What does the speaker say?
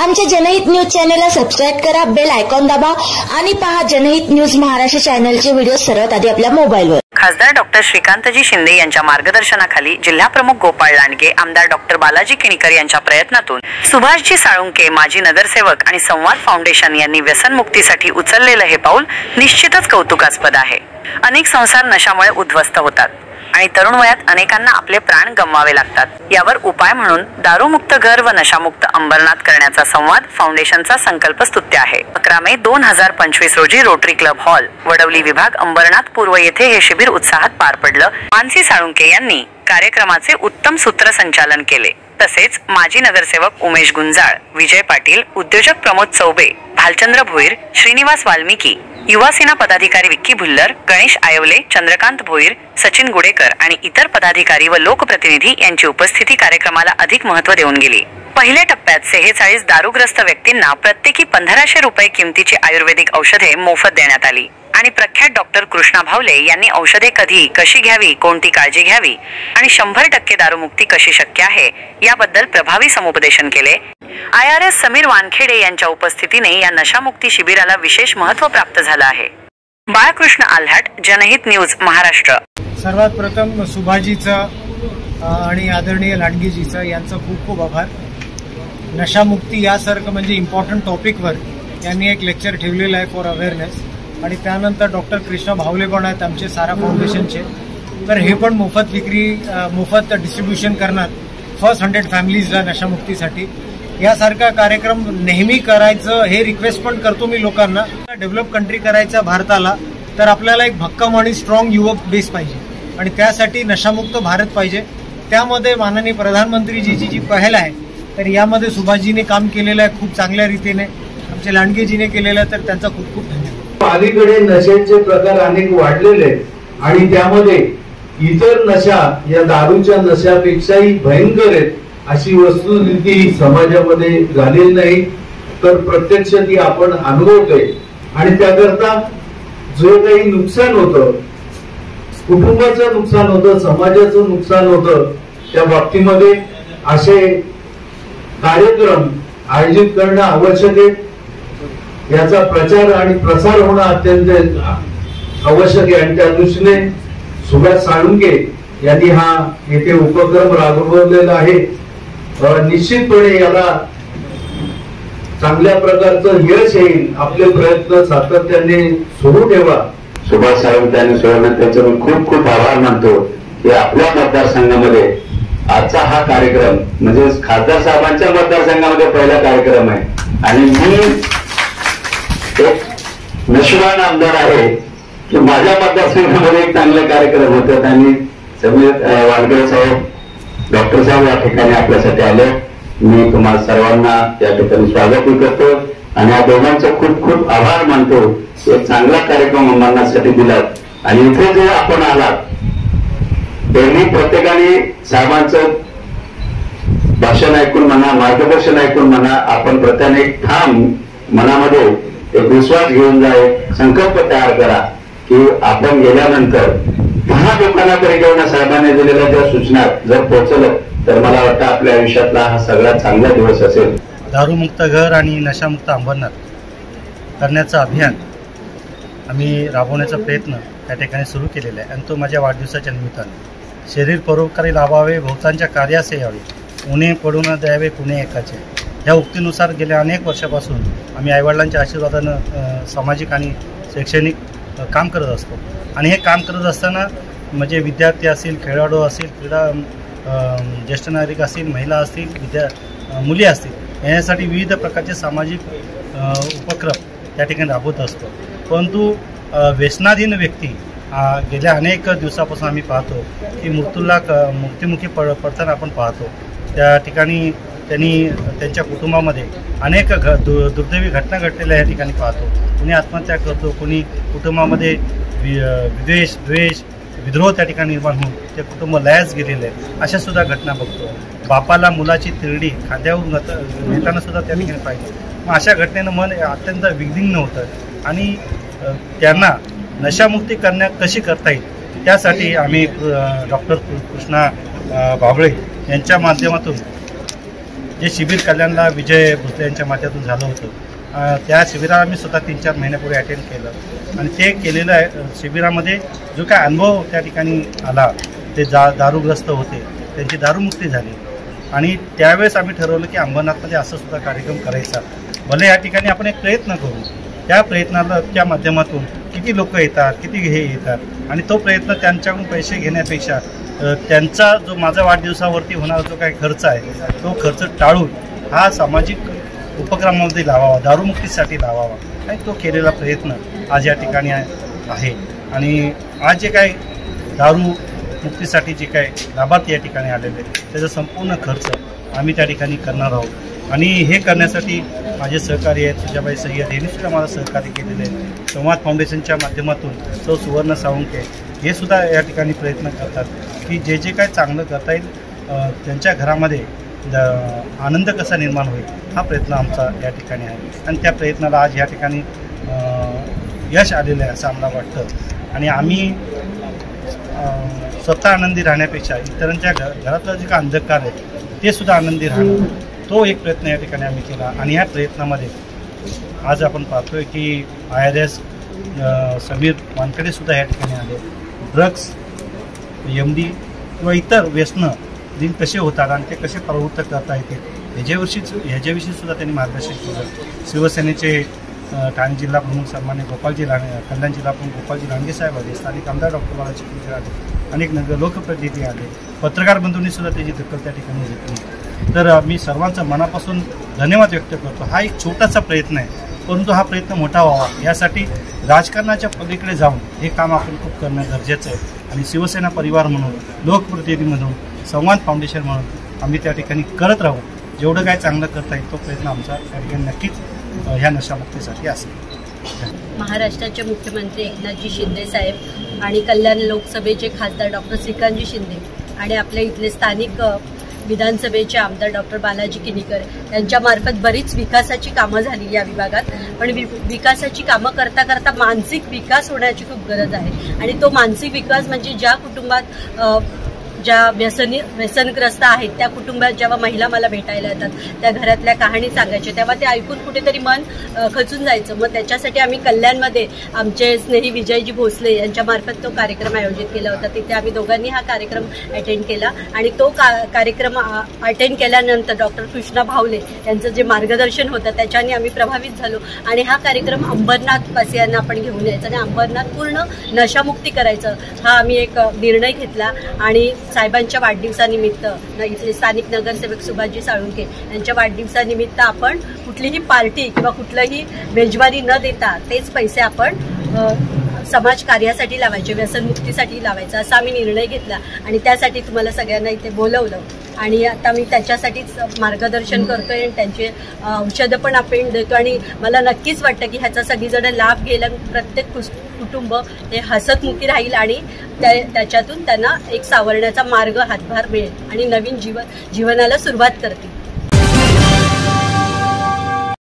आमच्या जनहित न्यूज चॅनलला सबस्क्राईब करा, बेल आयकॉन दाबा आणि पहा जनहित न्यूज महाराष्ट्र चॅनलचे व्हिडिओ सर्वात आधी आपल्या मोबाईलवर। खासदार डॉक्टर श्रीकांतजी शिंदे यांच्या मार्गदर्शनाखाली जिल्हा प्रमुख गोपाळ लांडगे, आमदार डॉक्टर बालाजी किणीकर यांच्या प्रयत्नातून सुभाषजी साळुंके, माजी नगरसेवक आणि संवाद फाउंडेशन यांनी व्यसनमुक्तीसाठी उचललेलं हे पाऊल निश्चितच कौतुकास्पद आहे। अनेक संसार नशामुळे उद्ध्वस्त होतात आणि तरुण वयात अनेकांना आपले प्राण गमवावे लागतात। यावर उपाय म्हणून दारूमुक्त घर व नशामुक्त अंबरनाथ करण्याचा संवाद फाउंडेशनचा संकल्प स्तुत्य आहे। 11 मे 2025 रोजी रोटरी क्लब हॉल, वडवली विभाग, अंबरनाथ पूर्व येथे हे शिबिर उत्साहात पार पडलं। मानसी साळुंके यांनी कार्यक्रमाचे उत्तम सूत्रसंचालन केले। तसेच माजी नगरसेवक उमेश गुंजाळ, विजय पाटील, उद्योजक प्रमोद चौबे, भालचंद्र भोईर, श्रीनिवास वाल्मिकी, युवा सेना पदाधिकारी विक्की भुल्लर, गणेश आयवले, चंद्रकांत भोईर, सचिन गुडेकर आणि इतर पदाधिकारी व लोकप्रतिनिधी यांची उपस्थिती कार्यक्रमाला अधिक महत्त्व देऊन गेली। पहिल्या टप्प्यात 46 दारूग्रस्त व्यक्तींना प्रत्येकी 1500 रुपये किमतीची आयुर्वेदिक औषधे मोफत देण्यात आली आणि प्रख्यात डॉक्टर कृष्णा भावले यांनी औषधे कधी, कशी घ्यावी, कोणती काळजी घ्यावी आणि 100% दारूमुक्ती कशी शक्य आहे याबद्दल प्रभावी समुपदेशन केले। IRS समीर वानखेडे यांच्या उपस्थितीने या नशामुक्ती शिबिराला विशेष महत्त्व प्राप्त झालं आहे। बाळकृष्ण आल्हाट, जनहित न्यूज महाराष्ट्र। सर्वात प्रथम सुभाजीचा आणि आदरणीय लांडगेजीचा यांचा खूप खूप आभार। नशामुक्ती यासारखं म्हणजे इम्पॉर्टंट टॉपिकवर यांनी एक लेक्चर ठेवलेलं आहे फॉर अवेअरनेस आणि त्यानंतर डॉक्टर कृष्णा भावले पण आहेत आमचे सारा फाउंडेशनचे, तर हे पण मोफत डिस्ट्रीब्युशन करणार फर्स्ट 100 फॅमिलीजला नशामुक्तीसाठी। यासारखा कार्यक्रम नेहमी करायचं हे रिक्वेस्ट पण करतो मी लोकांना। डेव्हलप कंट्री करायचा भारताला तर आपल्याला एक भक्कम आणि स्ट्रॉंग युवक बेस पाहिजे आणि त्यासाठी नशामुक्त भारत पाहिजे। त्यामध्ये माननीय प्रधानमंत्रीजीची जी पहल आहे तर यामध्ये सुभाषजीने काम केलेलं आहे खूप चांगल्या रीतीने, आमचे लांडगेजीने केलेलं आहे, तर त्यांचा खूप खूप धन्यवाद। अलीकडे नशेचे प्रकार अनेक वाढलेले आहेत आणि त्यामध्ये इतर नशा या दारूच्या नशापेक्षाही भयंकर आहेत अशी वस्तुस्थिती समाजामध्ये झालेली नाही, तर प्रत्यक्ष ती आपण अनुभवतोय आणि त्याकरता जो काही नुकसान होतं, कुटुंबाचं नुकसान होतं, समाजाचं नुकसान होतं, त्या बाबतीमध्ये असे कार्यक्रम आयोजित करणं आवश्यक आहे। याचा प्रचार आणि प्रसार होणं अत्यंत आवश्यक आहे आणि त्या दृष्टीने सुभाष साळुंके यांनी हा येथे उपक्रम राबवलेला आहे। निश्चितपणे याला चांगल्या प्रकारचं यश येईल। आपले प्रयत्न सातत्याने सुरू ठेवा। सुभाष साळुंके आणि त्यांचे मी खूप खूप आभार मानतो की आपल्या मतदारसंघामध्ये आजचा हा कार्यक्रम म्हणजे खासदार साहेबांच्या मतदारसंघामध्ये पहिला कार्यक्रम आहे आणि मी एक नशिबान आमदार आहे की माझ्या मतदारसंघामध्ये एक चांगले कार्यक्रम होतात आणि समीर वानखेडे साहेब, डॉक्टर साहेब या ठिकाणी आपल्यासाठी आले। मी तुम्हाला सर्वांना या ठिकाणी स्वागत करतो आणि या दोघांचा खूप खूप आभार मानतो। एक चांगला कार्यक्रम अंबरनाथसाठी दिलात आणि इथे जे आपण आलात त्यांनी प्रत्येकाने साहेबांचं भाषण ऐकून म्हणा, मार्गदर्शन ऐकून म्हणा, आपण प्रत्येकाने ठाम मनामध्ये एक विश्वास घेऊन जा, एक संकल्प तयार करा की आपण गेल्यानंतर 10 लोकांकडे घेऊन साहेबांनी दिलेल्या ज्या सूचना जर पोहोचलं तर मला वाटतं आपल्या आयुष्यातला हा सगळ्यात चांगला दिवस असेल। दारूमुक्त घर आणि नशामुक्त अंबरनाथ करण्याचं अभियान आम्ही राबवण्याचा प्रयत्न त्या ठिकाणी सुरू केलेला आहे आणि तो माझ्या वाढदिवसाच्या निमित्ताने। शरीर परोपकारी लाभावे, बहुतांच्या कार्यासे यावे, उणे पडू न द्यावे कुणे एकाचे, ह्या उक्तीनुसार गेल्या अनेक वर्षापासून आम्ही आईवडिलांच्या आशीर्वादानं सामाजिक आणि शैक्षणिक काम करत असतो आणि हे काम करत असताना म्हणजे विद्यार्थी असतील, खेळाडू असतील, क्रीडा ज्येष्ठ नागरिक असतील, महिला असतील, मुली असतील, यासाठी विविध प्रकारचे सामाजिक उपक्रम त्या ठिकाणी राबवत असतो। परंतु व्यसनाधीन व्यक्ती गेल्या अनेक दिवसापासून आम्ही पाहतो की मृत्युमुखी पडताना आपण पाहतो। त्या ठिकाणी त्यांनी त्यांच्या कुटुंबामध्ये अनेक दुर्दैवी घटना घडलेल्या या ठिकाणी पाहतो। कोणी आत्महत्या करतो, कोणी कुटुंबामध्ये विद्वेष, द्वेष, विद्रोह त्या ठिकाणी निर्माण होऊन ते कुटुंब लयास गेलेलं आहे, अशा सुद्धा घटना बघतो। बापाला मुलाची तिरडी खांद्यावर नेताना सुद्धा त्या ठिकाणी पाहिजे। मग अशा घटनेनं मन अत्यंत विघ्न होतं आणि त्यांना नशामुक्ती कशी करता येईल त्यासाठी आम्ही डॉक्टर कृष्णा भावळे यांच्या माध्यमातून जे शिबिर कल्याणला विजय भोसले यांच्या माध्यमातून झालं होतं, त्या शिबिराला मी स्वतः 3-4 महिन्यापूर्वी अटेंड केलं आणि ते केलेलं शिबिरामध्ये जो काय अनुभव त्या ठिकाणी आला, ते दारूग्रस्त होते, त्यांची दारूमुक्ती झाली आणि त्यावेळेस आम्ही ठरवलं की अंबरनाथमध्ये असं सुद्धा कार्यक्रम करायचा. भले या ठिकाणी आपण एक प्रयत्न करू, त्या प्रयत्नाला त्या माध्यमातून किती लोक येतात, किती हे येतात आणि तो प्रयत्न त्यांच्याकडून पैसे घेण्यापेक्षा त्यांचा जो माझा वाढदिवसावरती होणारा जो काही खर्च आहे तो खर्च टाळून हा सामाजिक उपक्रमामध्ये लावावा, दारूमुक्तीसाठी लावावा आणि तो केलेला प्रयत्न आज या ठिकाणी आहे. आणि आज जे काही दारूमुक्तीसाठी जे काही लाभार्थी या ठिकाणी आलेले त्याचा संपूर्ण खर्च आम्ही त्या ठिकाणी करणार आहोत आणि हे करण्यासाठी माझे सहकारी आहेत सुजाबाई सय्यद यांनी सुद्धा मला सहकार्य केलेले आहे. संवाद फाउंडेशनच्या माध्यमातून सौ सुवर्ण साळुंखे हे सुद्धा या ठिकाणी प्रयत्न करतात की जे जे काय चांगलं करता येईल त्यांच्या घरामध्ये आनंद कसा निर्माण होईल हा प्रयत्न आमचा या ठिकाणी आहे आणि त्या प्रयत्नाला आज या ठिकाणी यश आलेलं आहे असं आम्हाला वाटतं. आणि आम्ही स्वतः आनंदी राहण्यापेक्षा इतरांच्या घरातलं जे काय अंधकार आहे ते सुद्धा आनंदी राहणं, तो एक प्रयत्न या ठिकाणी आम्ही केला. आणि ह्या प्रयत्नामध्ये आज आपण पाहतोय की IRS समीर वानकडे सुद्धा या ठिकाणी आले. ड्रग्स, MD किंवा इतर व्यसनं दिन कसे होतात आणि ते कसे प्रवृत्त करता येते ह्याच्याविषयी सुद्धा त्यांनी मार्गदर्शन केलं. शिवसेनेचे ठाणे जिल्हा प्रमुख सन्मान्य गोपालजी लांडगे, कल्याण जिल्हा प्रमुख गोपालजी लांडगे साहेब आले, स्थानिक आमदार डॉक्टर बालाजी किणीकर आले, अनेक नगर लोकप्रतिनिधी आले, पत्रकार बंधूंनी सुद्धा त्याची दखल त्या ठिकाणी घेतली. तर मी सर्वांचा मनापासून धन्यवाद व्यक्त करतो. हा एक छोटासा प्रयत्न आहे, परंतु हा प्रयत्न मोठा व्हावा यासाठी राजकारणाच्या पलीकडे जाऊन हे काम आपण खूप करणं गरजेचं आहे. आणि शिवसेना परिवार म्हणून, लोकप्रतिनिधी म्हणून, संवाद फाउंडेशन म्हणून आम्ही त्या ठिकाणी करत राहू. जेवढं काय चांगलं करता येईल तो प्रयत्न आमचा त्या ठिकाणी नक्कीच ह्या नशामुक्तीसाठी असेल. महाराष्ट्राचे मुख्यमंत्री एकनाथजी शिंदे साहेब आणि कल्याण लोकसभेचे खासदार डॉक्टर श्रीकांतजी शिंदे आणि आपल्या इथले स्थानिक विधानसभेचे आमदार डॉक्टर बालाजी किणीकर यांच्यामार्फत बरीच विकासाची कामं झाली या विभागात. पण विकासाची कामं करता करता मानसिक विकास होण्याची खूप गरज आहे आणि तो मानसिक विकास म्हणजे ज्या कुटुंबात ज्या व्यसनग्रस्त आहेत त्या कुटुंबात जेव्हा महिला मला भेटायला येतात, त्या घरातल्या कहाणी सांगायच्या, तेव्हा ते ऐकून कुठेतरी मन खचून जायचं. मग त्याच्यासाठी आम्ही कल्याणमध्ये आमचे स्नेही विजयजी भोसले यांच्यामार्फत तो कार्यक्रम आयोजित केला होता. तिथे आम्ही दोघांनी हा कार्यक्रम अटेंड केला आणि तो कार्यक्रम अटेंड केल्यानंतर डॉक्टर कृष्णा भावले यांचं जे मार्गदर्शन होतं त्याच्याने आम्ही प्रभावित झालो आणि हा कार्यक्रम अंबरनाथवासियांना आपण घेऊन यायचा आणि अंबरनाथ पूर्ण नशामुक्ती करायचं हा आम्ही एक निर्णय घेतला. आणि साहेबांच्या वाढदिवसानिमित्त इथले स्थानिक नगरसेवक सुभाषजी साळुंखे यांच्या वाढदिवसानिमित्त आपण कुठलीही पार्टी किंवा कुठलंही मेजवानी न देता तेच पैसे आपण समाज कार्यासाठी लावायचे, व्यसनमुक्तीसाठी लावायचं असा आम्ही निर्णय घेतला आणि त्यासाठी तुम्हाला सगळ्यांना इथे बोलवलं. आणि आता मी त्याच्यासाठीच मार्गदर्शन करतोय आणि त्यांचे औषधं पण आपण देतो आणि मला नक्कीच वाटतं की ह्याचा सगळीजण लाभ घ्यायला प्रत्येक कुटुंब हे हसतमुखी राहील आणि त्याच्यातून त्यांना एक सावरण्याचा मार्ग हातभार मिळेल आणि नवीन जीवनाला सुरुवात करतील.